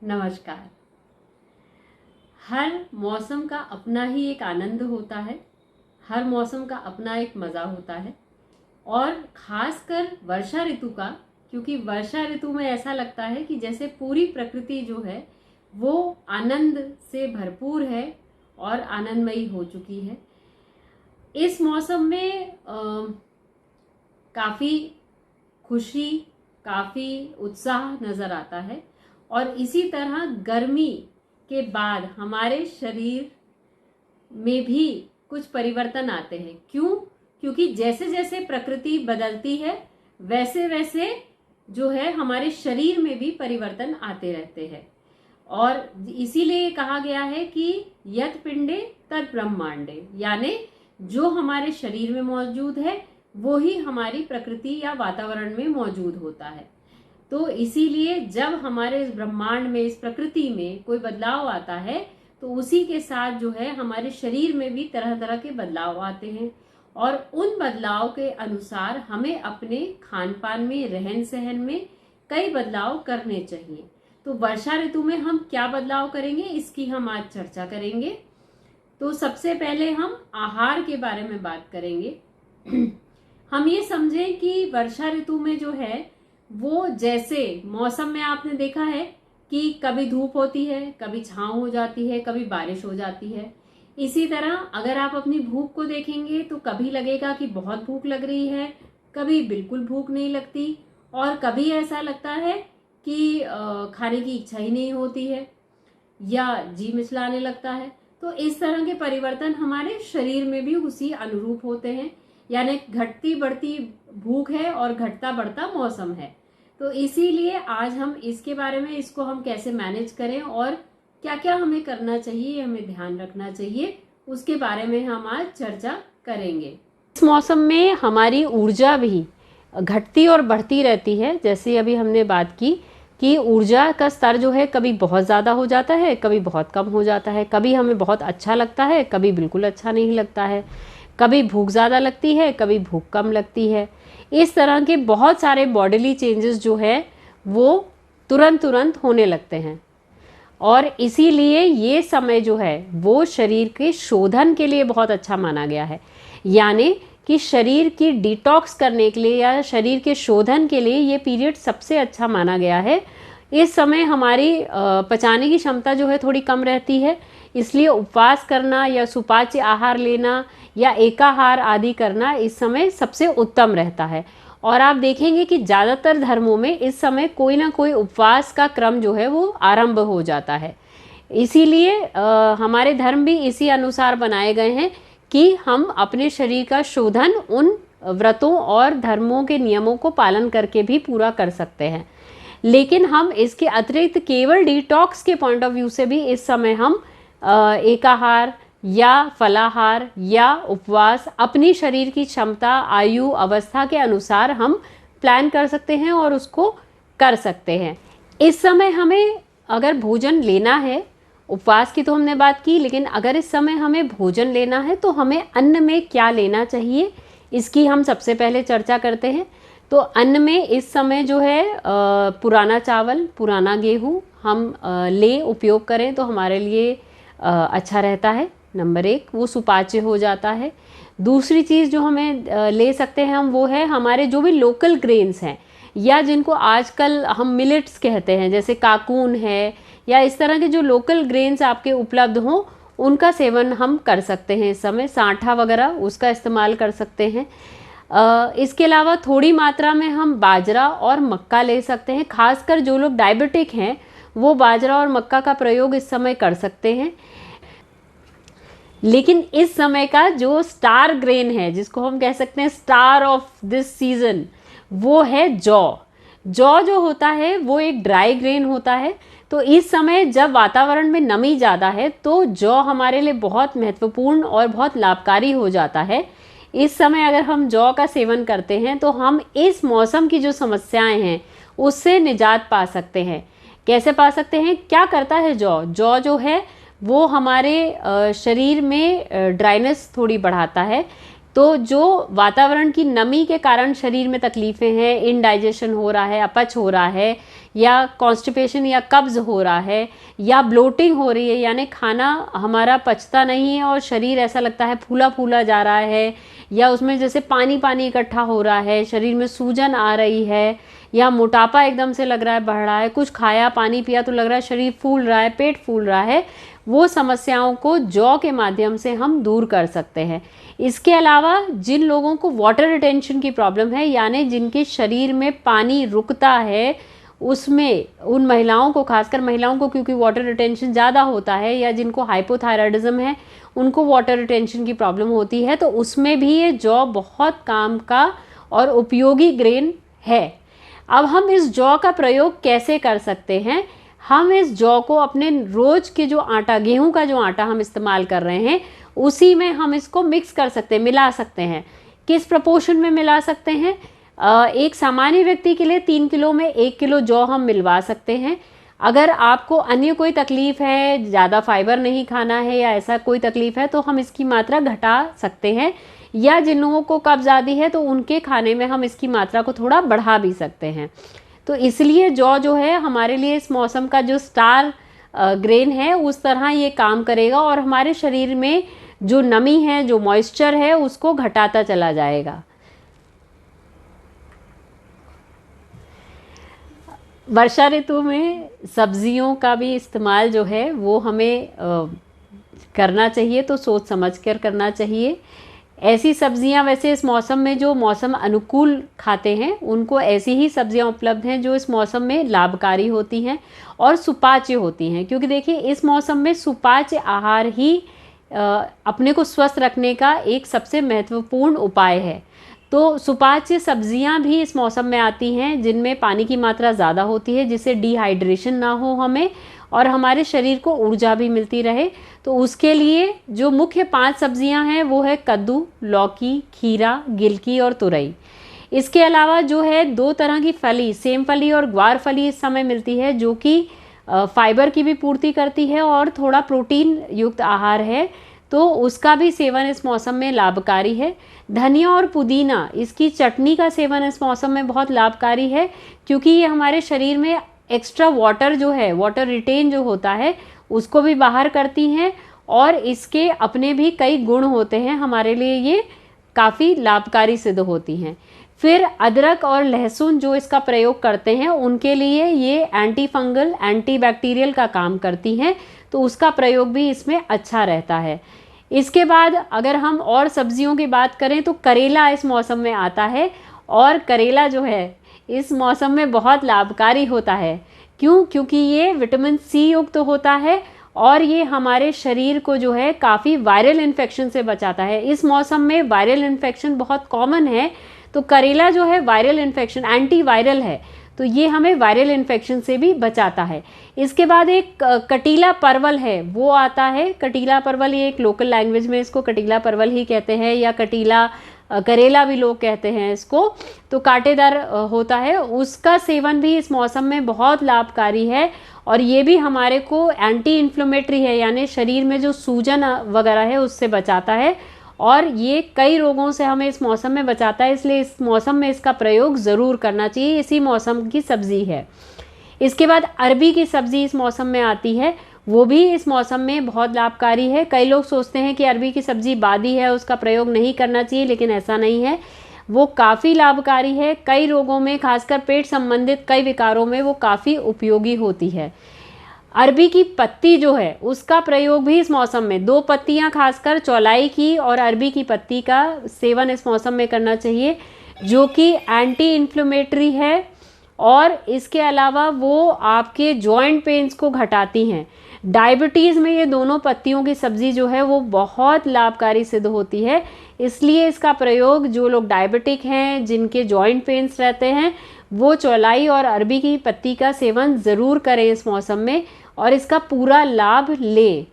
नमस्कार। हर मौसम का अपना ही एक आनंद होता है, हर मौसम का अपना एक मज़ा होता है और ख़ासकर वर्षा ऋतु का, क्योंकि वर्षा ऋतु में ऐसा लगता है कि जैसे पूरी प्रकृति जो है वो आनंद से भरपूर है और आनंदमयी हो चुकी है। इस मौसम में काफ़ी खुशी, काफ़ी उत्साह नज़र आता है और इसी तरह गर्मी के बाद हमारे शरीर में भी कुछ परिवर्तन आते हैं। क्यों? क्योंकि जैसे जैसे प्रकृति बदलती है वैसे वैसे जो है हमारे शरीर में भी परिवर्तन आते रहते हैं और इसीलिए कहा गया है कि यत् पिंडे तत् ब्रह्मांडे, यानी जो हमारे शरीर में मौजूद है वो ही हमारी प्रकृति या वातावरण में मौजूद होता है। तो इसीलिए जब हमारे इस ब्रह्मांड में, इस प्रकृति में कोई बदलाव आता है तो उसी के साथ जो है हमारे शरीर में भी तरह तरह के बदलाव आते हैं और उन बदलाव के अनुसार हमें अपने खान पान में, रहन सहन में कई बदलाव करने चाहिए। तो वर्षा ऋतु में हम क्या बदलाव करेंगे इसकी हम आज चर्चा करेंगे। तो सबसे पहले हम आहार के बारे में बात करेंगे। हम ये समझें कि वर्षा ऋतु में जो है वो जैसे मौसम में आपने देखा है कि कभी धूप होती है, कभी छांव हो जाती है, कभी बारिश हो जाती है। इसी तरह अगर आप अपनी भूख को देखेंगे तो कभी लगेगा कि बहुत भूख लग रही है, कभी बिल्कुल भूख नहीं लगती और कभी ऐसा लगता है कि खाने की इच्छा ही नहीं होती है या जी मिचलाने लगता है। तो इस तरह के परिवर्तन हमारे शरीर में भी उसी अनुरूप होते हैं, यानी घटती बढ़ती भूख है और घटता बढ़ता मौसम है। तो इसीलिए आज हम इसके बारे में, इसको हम कैसे मैनेज करें और क्या क्या हमें करना चाहिए, हमें ध्यान रखना चाहिए, उसके बारे में हम आज चर्चा करेंगे। इस मौसम में हमारी ऊर्जा भी घटती और बढ़ती रहती है। जैसे अभी हमने बात की कि ऊर्जा का स्तर जो है कभी बहुत ज़्यादा हो जाता है, कभी बहुत कम हो जाता है, कभी हमें बहुत अच्छा लगता है, कभी बिल्कुल अच्छा नहीं लगता है, कभी भूख ज़्यादा लगती है, कभी भूख कम लगती है। इस तरह के बहुत सारे बॉडीली चेंजेस जो है वो तुरंत होने लगते हैं और इसीलिए ये समय जो है वो शरीर के शोधन के लिए बहुत अच्छा माना गया है। यानी कि शरीर की डिटॉक्स करने के लिए या शरीर के शोधन के लिए ये पीरियड सबसे अच्छा माना गया है। इस समय हमारी पचाने की क्षमता जो है थोड़ी कम रहती है, इसलिए उपवास करना या सुपाच्य आहार लेना या एकाहार आदि करना इस समय सबसे उत्तम रहता है। और आप देखेंगे कि ज़्यादातर धर्मों में इस समय कोई ना कोई उपवास का क्रम जो है वो आरंभ हो जाता है। इसीलिए हमारे धर्म भी इसी अनुसार बनाए गए हैं कि हम अपने शरीर का शोधन उन व्रतों और धर्मों के नियमों को पालन करके भी पूरा कर सकते हैं। लेकिन हम इसके अतिरिक्त केवल डिटॉक्स के पॉइंट ऑफ व्यू से भी इस समय हम एकाहार या फलाहार या उपवास अपनी शरीर की क्षमता, आयु, अवस्था के अनुसार हम प्लान कर सकते हैं और उसको कर सकते हैं। इस समय हमें अगर भोजन लेना है, उपवास की तो हमने बात की, लेकिन अगर इस समय हमें भोजन लेना है तो हमें अन्न में क्या लेना चाहिए इसकी हम सबसे पहले चर्चा करते हैं। तो अन्न में इस समय जो है पुराना चावल, पुराना गेहूँ हम उपयोग करें तो हमारे लिए अच्छा रहता है। नंबर 1 वो सुपाच्य हो जाता है। दूसरी चीज़ जो हमें ले सकते हैं हम वो है हमारे जो भी लोकल ग्रेन्स हैं या जिनको आजकल हम मिलेट्स कहते हैं, जैसे काकून है या इस तरह के जो लोकल ग्रेन्स आपके उपलब्ध हों उनका सेवन हम कर सकते हैं। इस समय सांठा वगैरह उसका इस्तेमाल कर सकते हैं। इसके अलावा थोड़ी मात्रा में हम बाजरा और मक्का ले सकते हैं। खासकर जो लोग डायबिटिक हैं वो बाजरा और मक्का का प्रयोग इस समय कर सकते हैं। लेकिन इस समय का जो स्टार ग्रेन है, जिसको हम कह सकते हैं स्टार ऑफ दिस सीजन, वो है जौ। जौ जो होता है वो एक ड्राई ग्रेन होता है। तो इस समय जब वातावरण में नमी ज़्यादा है तो जौ हमारे लिए बहुत महत्वपूर्ण और बहुत लाभकारी हो जाता है। इस समय अगर हम जौ का सेवन करते हैं तो हम इस मौसम की जो समस्याएं हैं उससे निजात पा सकते हैं। कैसे पा सकते हैं? क्या करता है जौ? जौ जो है वो हमारे शरीर में ड्राइनेस थोड़ी बढ़ाता है। तो जो वातावरण की नमी के कारण शरीर में तकलीफ़ें हैं, इनडाइजेशन हो रहा है, अपच हो रहा है, या कॉन्स्टिपेशन या कब्ज़ हो रहा है, या ब्लोटिंग हो रही है, यानी खाना हमारा पचता नहीं है और शरीर ऐसा लगता है फूला फूला जा रहा है, या उसमें जैसे पानी पानी इकट्ठा हो रहा है, शरीर में सूजन आ रही है, या मोटापा एकदम से लग रहा है बढ़ रहा है, कुछ खाया पानी पिया तो लग रहा है शरीर फूल रहा है, पेट फूल रहा है, वो समस्याओं को जौ के माध्यम से हम दूर कर सकते हैं। इसके अलावा जिन लोगों को वाटर रिटेंशन की प्रॉब्लम है, यानी जिनके शरीर में पानी रुकता है, उसमें उन महिलाओं को, खासकर महिलाओं को, क्योंकि वाटर रिटेंशन ज़्यादा होता है, या जिनको हाइपोथायराइडिज्म है उनको वाटर रिटेंशन की प्रॉब्लम होती है, तो उसमें भी ये जौ बहुत काम का और उपयोगी ग्रेन है। अब हम इस जौ का प्रयोग कैसे कर सकते हैं? हम इस जौ को अपने रोज के जो आटा, गेहूं का जो आटा हम इस्तेमाल कर रहे हैं, उसी में हम इसको मिक्स कर सकते हैं, मिला सकते हैं। किस प्रपोर्शन में मिला सकते हैं? एक सामान्य व्यक्ति के लिए 3 किलो में 1 किलो जौ हम मिलवा सकते हैं। अगर आपको अन्य कोई तकलीफ़ है, ज़्यादा फाइबर नहीं खाना है या ऐसा कोई तकलीफ़ है, तो हम इसकी मात्रा घटा सकते हैं, या जिन लोगों को कब्ज़ आदि है तो उनके खाने में हम इसकी मात्रा को थोड़ा बढ़ा भी सकते हैं। तो इसलिए जौ जो है हमारे लिए इस मौसम का जो स्टार ग्रेन है, उस तरह ये काम करेगा और हमारे शरीर में जो नमी है, जो मॉइस्चर है, उसको घटाता चला जाएगा। वर्षा ऋतु में सब्जियों का भी इस्तेमाल जो है वो हमें करना चाहिए, तो सोच समझ कर करना चाहिए। ऐसी सब्जियां, वैसे इस मौसम में जो मौसम अनुकूल खाते हैं उनको ऐसी ही सब्जियां उपलब्ध हैं जो इस मौसम में लाभकारी होती हैं और सुपाच्य होती हैं, क्योंकि देखिए इस मौसम में सुपाच्य आहार ही अपने को स्वस्थ रखने का एक सबसे महत्वपूर्ण उपाय है। तो सुपाच्य सब्जियां भी इस मौसम में आती हैं जिनमें पानी की मात्रा ज़्यादा होती है, जिससे डिहाइड्रेशन ना हो हमें, और हमारे शरीर को ऊर्जा भी मिलती रहे। तो उसके लिए जो मुख्य 5 सब्जियां हैं वो है कद्दू, लौकी, खीरा, गिलकी और तुरई। इसके अलावा जो है 2 तरह की फली, सेम फली और ग्वार फली इस समय मिलती है, जो कि फाइबर की भी पूर्ति करती है और थोड़ा प्रोटीन युक्त आहार है, तो उसका भी सेवन इस मौसम में लाभकारी है। धनिया और पुदीना, इसकी चटनी का सेवन इस मौसम में बहुत लाभकारी है, क्योंकि ये हमारे शरीर में एक्स्ट्रा वाटर जो है, वाटर रिटेन जो होता है, उसको भी बाहर करती हैं, और इसके अपने भी कई गुण होते हैं, हमारे लिए ये काफ़ी लाभकारी सिद्ध होती हैं। फिर अदरक और लहसुन जो इसका प्रयोग करते हैं उनके लिए ये एंटी फंगल, एंटी बैक्टीरियल का काम करती हैं, तो उसका प्रयोग भी इसमें अच्छा रहता है। इसके बाद अगर हम और सब्जियों की बात करें तो करेला इस मौसम में आता है, और करेला जो है इस मौसम में बहुत लाभकारी होता है। क्यों? क्योंकि ये विटामिन सी युक्त होता है और ये हमारे शरीर को जो है काफ़ी वायरल इन्फेक्शन से बचाता है। इस मौसम में वायरल इन्फेक्शन बहुत कॉमन है, तो करेला जो है वायरल इन्फेक्शन, एंटी वायरल है, तो ये हमें वायरल इन्फेक्शन से भी बचाता है। इसके बाद एक कटीला परवल है, वो आता है। कटीला परवल, ये एक लोकल लैंग्वेज में इसको कटीला परवल ही कहते हैं, या कटीला करेला भी लोग कहते हैं इसको, तो कांटेदार होता है। उसका सेवन भी इस मौसम में बहुत लाभकारी है, और ये भी हमारे को एंटी इन्फ्लेमेटरी है, यानी शरीर में जो सूजन वगैरह है उससे बचाता है, और ये कई रोगों से हमें इस मौसम में बचाता है, इसलिए इस मौसम में इसका प्रयोग ज़रूर करना चाहिए। इसी मौसम की सब्ज़ी है। इसके बाद अरबी की सब्ज़ी इस मौसम में आती है, वो भी इस मौसम में बहुत लाभकारी है। कई लोग सोचते हैं कि अरबी की सब्ज़ी बादी है, उसका प्रयोग नहीं करना चाहिए, लेकिन ऐसा नहीं है, वो काफ़ी लाभकारी है। कई रोगों में, खासकर पेट संबंधित कई विकारों में वो काफ़ी उपयोगी होती है। अरबी की पत्ती जो है उसका प्रयोग भी इस मौसम में, 2 पत्तियां खासकर चौलाई की और अरबी की पत्ती का सेवन इस मौसम में करना चाहिए, जो कि एंटी इन्फ्लेमेटरी है, और इसके अलावा वो आपके जॉइंट पेन्स को घटाती हैं। डायबिटीज़ में ये दोनों पत्तियों की सब्ज़ी जो है वो बहुत लाभकारी सिद्ध होती है, इसलिए इसका प्रयोग जो लोग डायबिटिक हैं, जिनके जॉइंट पेन्स रहते हैं, वो चौलाई और अरबी की पत्ती का सेवन ज़रूर करें इस मौसम में, और इसका पूरा लाभ लें।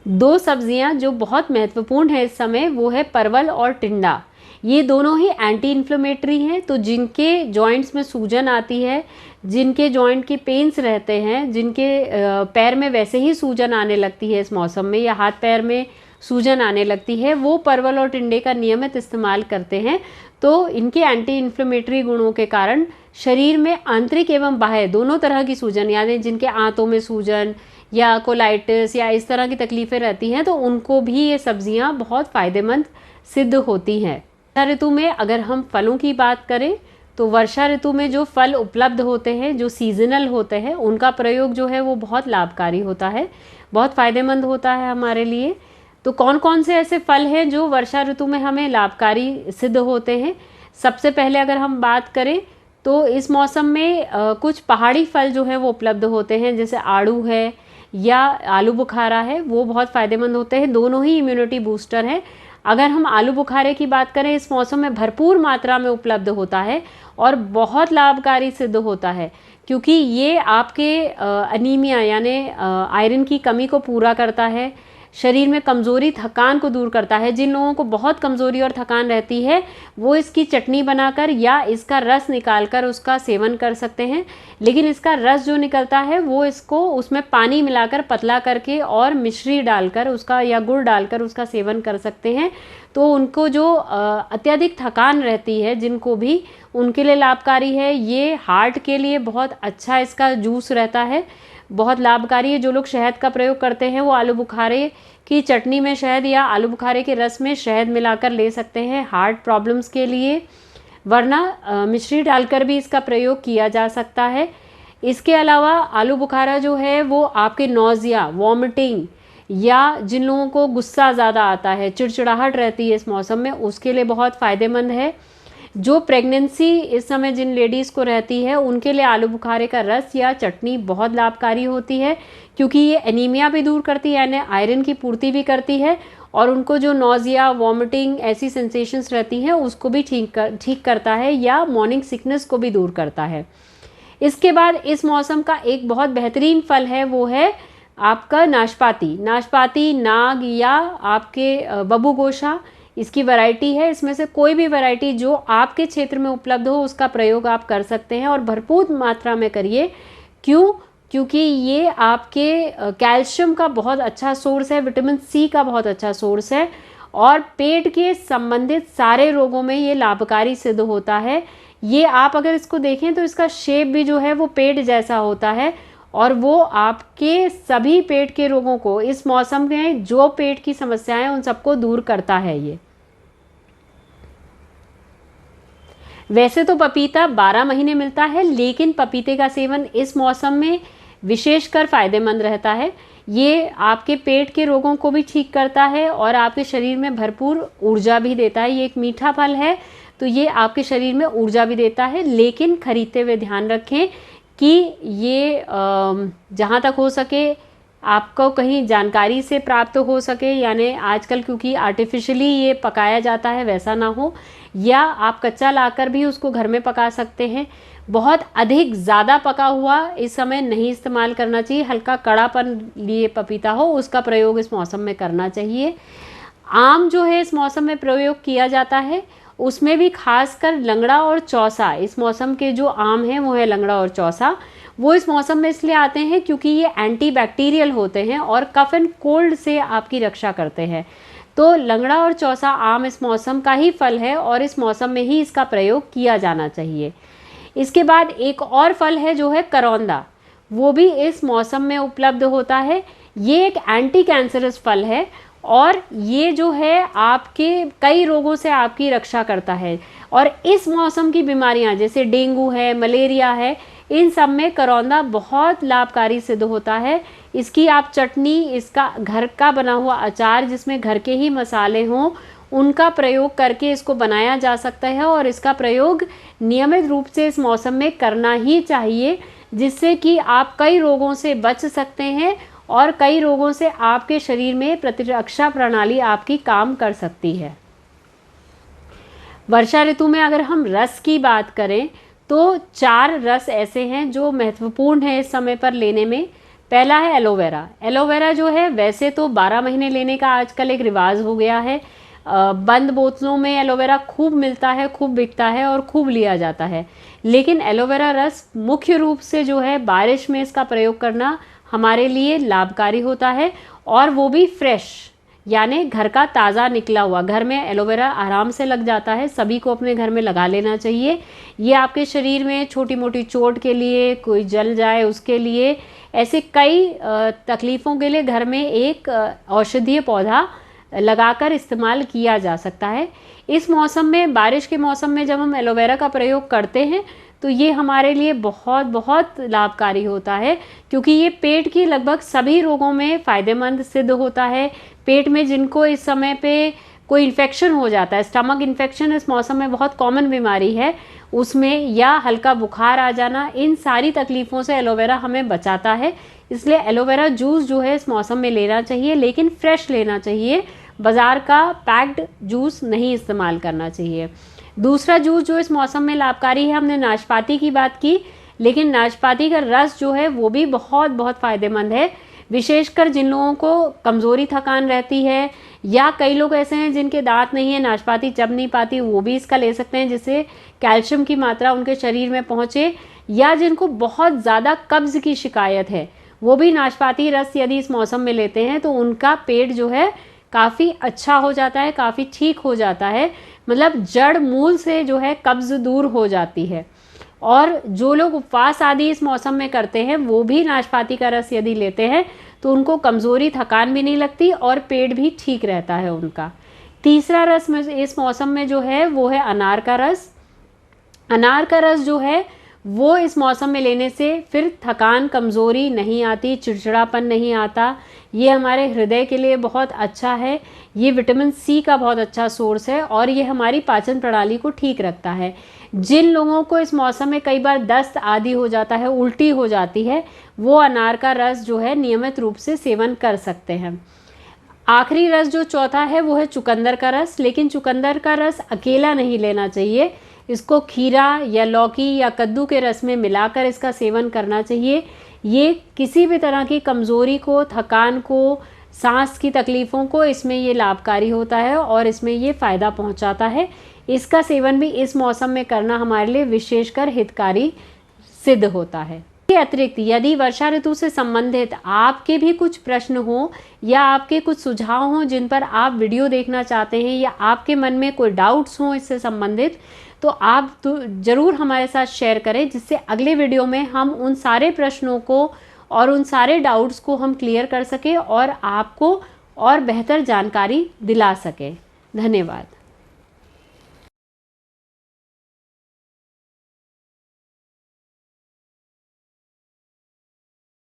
2 सब्जियां जो बहुत महत्वपूर्ण है इस समय, वो है परवल और टिंडा। ये दोनों ही एंटी इन्फ्लेमेटरी हैं, तो जिनके जॉइंट्स में सूजन आती है, जिनके जॉइंट के पेन्स रहते हैं, जिनके पैर में वैसे ही सूजन आने लगती है इस मौसम में, या हाथ पैर में सूजन आने लगती है, वो परवल और टिंडे का नियमित इस्तेमाल करते हैं तो इनके एंटी इन्फ्लेमेटरी गुणों के कारण शरीर में आंतरिक एवं बाह्य दोनों तरह की सूजन, यानी जिनके आंतों में सूजन या कोलाइटिस या इस तरह की तकलीफ़ें रहती हैं, तो उनको भी ये सब्जियां बहुत फ़ायदेमंद सिद्ध होती हैं। वर्षा ऋतु में अगर हम फलों की बात करें तो वर्षा ऋतु में जो फल उपलब्ध होते हैं, जो सीजनल होते हैं, उनका प्रयोग जो है वो बहुत लाभकारी होता है, बहुत फ़ायदेमंद होता है हमारे लिए। तो कौन कौन से ऐसे फल हैं जो वर्षा ऋतु में हमें लाभकारी सिद्ध होते हैं? सबसे पहले अगर हम बात करें तो इस मौसम में कुछ पहाड़ी फल जो है वो उपलब्ध होते हैं, जैसे आड़ू है या आलू बुखारा है, वो बहुत फ़ायदेमंद होते हैं, दोनों ही इम्यूनिटी बूस्टर हैं। अगर हम आलू बुखारे की बात करें, इस मौसम में भरपूर मात्रा में उपलब्ध होता है और बहुत लाभकारी सिद्ध होता है, क्योंकि ये आपके अनीमिया यानी आयरन की कमी को पूरा करता है, शरीर में कमज़ोरी थकान को दूर करता है। जिन लोगों को बहुत कमज़ोरी और थकान रहती है वो इसकी चटनी बनाकर या इसका रस निकालकर उसका सेवन कर सकते हैं, लेकिन इसका रस जो निकलता है वो इसको उसमें पानी मिलाकर पतला करके और मिश्री डालकर उसका या गुड़ डालकर उसका सेवन कर सकते हैं। तो उनको जो अत्यधिक थकान रहती है जिनको भी, उनके लिए लाभकारी है। ये हार्ट के लिए बहुत अच्छा इसका जूस रहता है, बहुत लाभकारी है। जो लोग शहद का प्रयोग करते हैं वो आलू बुखारे की चटनी में शहद या आलू बुखारे के रस में शहद मिलाकर ले सकते हैं हार्ट प्रॉब्लम्स के लिए, वरना मिश्री डालकर भी इसका प्रयोग किया जा सकता है। इसके अलावा आलू बुखारा जो है वो आपके नौजिया, वॉमिटिंग या जिन लोगों को गुस्सा ज़्यादा आता है, चिड़चिड़ाहट रहती है इस मौसम में, उसके लिए बहुत फ़ायदेमंद है। जो प्रेगनेंसी इस समय जिन लेडीज़ को रहती है उनके लिए आलू बुखारे का रस या चटनी बहुत लाभकारी होती है, क्योंकि ये एनीमिया भी दूर करती है, यानी आयरन की पूर्ति भी करती है, और उनको जो नौजिया, वॉमिटिंग ऐसी सेंसेशंस रहती हैं उसको भी ठीक करता है या मॉर्निंग सिकनेस को भी दूर करता है। इसके बाद इस मौसम का एक बहुत बेहतरीन फल है, वो है आपका नाशपाती। नाशपाती, नाग या आपके बबूगोशा, इसकी वैरायटी है। इसमें से कोई भी वैरायटी जो आपके क्षेत्र में उपलब्ध हो उसका प्रयोग आप कर सकते हैं और भरपूर मात्रा में करिए। क्यों? क्योंकि ये आपके कैल्शियम का बहुत अच्छा सोर्स है, विटामिन सी का बहुत अच्छा सोर्स है और पेट के संबंधित सारे रोगों में ये लाभकारी सिद्ध होता है। ये आप अगर इसको देखें तो इसका शेप भी जो है वो पेट जैसा होता है और वो आपके सभी पेट के रोगों को, इस मौसम में जो पेट की समस्याएं हैं उन सबको दूर करता है ये। वैसे तो पपीता 12 महीने मिलता है, लेकिन पपीते का सेवन इस मौसम में विशेषकर फ़ायदेमंद रहता है। ये आपके पेट के रोगों को भी ठीक करता है और आपके शरीर में भरपूर ऊर्जा भी देता है। ये एक मीठा फल है तो ये आपके शरीर में ऊर्जा भी देता है, लेकिन खरीदते हुए ध्यान रखें कि ये जहाँ तक हो सके आपको कहीं जानकारी से प्राप्त हो सके, यानी आजकल क्योंकि आर्टिफिशियली ये पकाया जाता है वैसा ना हो, या आप कच्चा लाकर भी उसको घर में पका सकते हैं। बहुत अधिक ज़्यादा पका हुआ इस समय नहीं इस्तेमाल करना चाहिए, हल्का कड़ापन लिए पपीता हो उसका प्रयोग इस मौसम में करना चाहिए। आम जो है इस मौसम में प्रयोग किया जाता है, उसमें भी खासकर लंगड़ा और चौसा, इस मौसम के जो आम हैं वो है लंगड़ा और चौसा। वो इस मौसम में इसलिए आते हैं क्योंकि ये एंटीबैक्टीरियल होते हैं और कफ एंड कोल्ड से आपकी रक्षा करते हैं। तो लंगड़ा और चौसा आम इस मौसम का ही फल है और इस मौसम में ही इसका प्रयोग किया जाना चाहिए। इसके बाद एक और फल है जो है करौंदा, वो भी इस मौसम में उपलब्ध होता है। ये एक एंटी कैंसरस फल है और ये जो है आपके कई रोगों से आपकी रक्षा करता है, और इस मौसम की बीमारियां जैसे डेंगू है, मलेरिया है, इन सब में करौंदा बहुत लाभकारी सिद्ध होता है। इसकी आप चटनी, इसका घर का बना हुआ अचार जिसमें घर के ही मसाले हों, उनका प्रयोग करके इसको बनाया जा सकता है और इसका प्रयोग नियमित रूप से इस मौसम में करना ही चाहिए, जिससे कि आप कई रोगों से बच सकते हैं और कई रोगों से आपके शरीर में प्रतिरक्षा प्रणाली आपकी काम कर सकती है। वर्षा ऋतु में अगर हम रस की बात करें तो 4 रस ऐसे हैं जो महत्वपूर्ण है इस समय पर लेने में। पहला है एलोवेरा। एलोवेरा जो है वैसे तो 12 महीने लेने का आजकल एक रिवाज हो गया है। बंद बोतलों में एलोवेरा खूब मिलता है, खूब बिकता है और खूब लिया जाता है, लेकिन एलोवेरा रस मुख्य रूप से जो है बारिश में इसका प्रयोग करना हमारे लिए लाभकारी होता है, और वो भी फ्रेश, यानी घर का ताज़ा निकला हुआ। घर में एलोवेरा आराम से लग जाता है, सभी को अपने घर में लगा लेना चाहिए। ये आपके शरीर में छोटी मोटी चोट के लिए, कोई जल जाए उसके लिए, ऐसे कई तकलीफ़ों के लिए घर में एक औषधीय पौधा लगाकर इस्तेमाल किया जा सकता है। इस मौसम में, बारिश के मौसम में जब हम एलोवेरा का प्रयोग करते हैं तो ये हमारे लिए बहुत बहुत लाभकारी होता है, क्योंकि ये पेट की लगभग सभी रोगों में फ़ायदेमंद सिद्ध होता है। पेट में जिनको इस समय पे कोई इन्फेक्शन हो जाता है, स्टमक इन्फेक्शन इस मौसम में बहुत कॉमन बीमारी है, उसमें या हल्का बुखार आ जाना, इन सारी तकलीफ़ों से एलोवेरा हमें बचाता है। इसलिए एलोवेरा जूस जो है इस मौसम में लेना चाहिए, लेकिन फ्रेश लेना चाहिए, बाज़ार का पैक्ड जूस नहीं इस्तेमाल करना चाहिए। दूसरा जूस जो इस मौसम में लाभकारी है, हमने नाशपाती की बात की, लेकिन नाशपाती का रस जो है वो भी बहुत बहुत फ़ायदेमंद है, विशेषकर जिन लोगों को कमज़ोरी थकान रहती है, या कई लोग ऐसे हैं जिनके दांत नहीं है, नाशपाती चब नहीं पाती, वो भी इसका ले सकते हैं, जिससे कैल्शियम की मात्रा उनके शरीर में पहुँचे। या जिनको बहुत ज़्यादा कब्ज़ की शिकायत है, वो भी नाशपाती रस यदि इस मौसम में लेते हैं तो उनका पेट जो है काफ़ी अच्छा हो जाता है, काफ़ी ठीक हो जाता है, मतलब जड़ मूल से जो है कब्ज़ दूर हो जाती है। और जो लोग उपवास आदि इस मौसम में करते हैं वो भी नाशपाती का रस यदि लेते हैं तो उनको कमज़ोरी थकान भी नहीं लगती और पेट भी ठीक रहता है उनका। तीसरा रस में इस मौसम में जो है वो है अनार का रस। अनार का रस जो है वो इस मौसम में लेने से फिर थकान, कमज़ोरी नहीं आती, चिड़चिड़ापन नहीं आता। ये हमारे हृदय के लिए बहुत अच्छा है, ये विटामिन सी का बहुत अच्छा सोर्स है और ये हमारी पाचन प्रणाली को ठीक रखता है। जिन लोगों को इस मौसम में कई बार दस्त आदि हो जाता है, उल्टी हो जाती है, वो अनार का रस जो है नियमित रूप से सेवन कर सकते हैं। आखिरी रस जो चौथा है वो है चुकंदर का रस, लेकिन चुकंदर का रस अकेला नहीं लेना चाहिए, इसको खीरा या लौकी या कद्दू के रस में मिलाकर इसका सेवन करना चाहिए। ये किसी भी तरह की कमज़ोरी को, थकान को, सांस की तकलीफ़ों को इसमें ये लाभकारी होता है और इसमें ये फ़ायदा पहुंचाता है। इसका सेवन भी इस मौसम में करना हमारे लिए विशेषकर हितकारी सिद्ध होता है। इसके अतिरिक्त यदि वर्षा ऋतु से संबंधित आपके भी कुछ प्रश्न हो या आपके कुछ सुझाव हों जिन पर आप वीडियो देखना चाहते हैं, या आपके मन में कोई डाउट्स हों इससे संबंधित, तो आप तो ज़रूर हमारे साथ शेयर करें, जिससे अगले वीडियो में हम उन सारे प्रश्नों को और उन सारे डाउट्स को हम क्लियर कर सकें और आपको और बेहतर जानकारी दिला सकें। धन्यवाद।